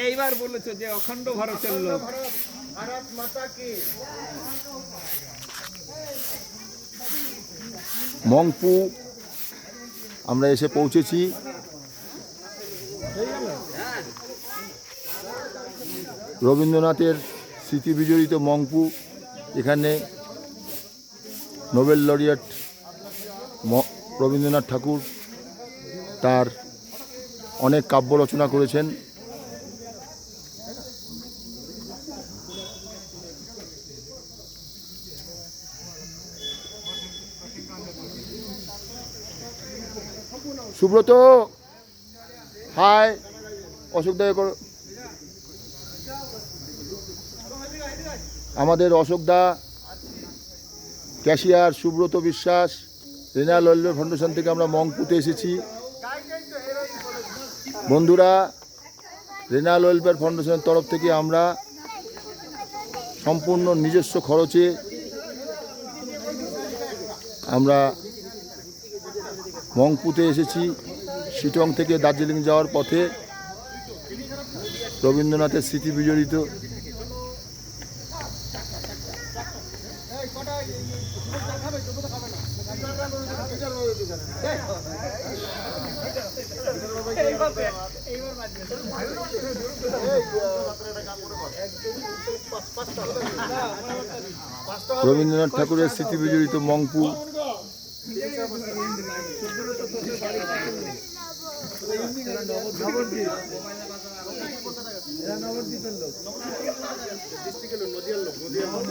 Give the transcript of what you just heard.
এইবার বলেছো যে অখণ্ড ভারতের লোক। ভারত মাতা কি। মংপু আমরা এসে পৌঁছেছি। রবীন্দ্রনাথের স্মৃতি বিজড়িত মংপু। এখানে নোবেল লরিয়েট রবীন্দ্রনাথ ঠাকুর তার অনেক কাব্য রচনা করেছেন। সুব্রত হাই, অশোক দা করো। আমাদের অশোক দা, ক্যাশিয়ার সুব্রত বিশ্বাস, রেনাল ওয়েলফেয়ার ফাউন্ডেশন থেকে আমরা মংপুতে এসেছি। বন্ধুরা, রেনাল ওয়েলফেয়ার ফাউন্ডেশনের তরফ থেকে আমরা সম্পূর্ণ নিজস্ব খরচে আমরা মংপুতে এসেছি। শিটং থেকে দার্জিলিং যাওয়ার পথে রবীন্দ্রনাথের স্মৃতি বিজড়িত রবীন্দ্রনাথ ঠাকুরের স্মৃতি বিজড়িত মংপু। নবদ্বীপের লোক, ডিস্ট্রিক্টের লোক, নদিয়ার লোক, নদিয়ার লোক।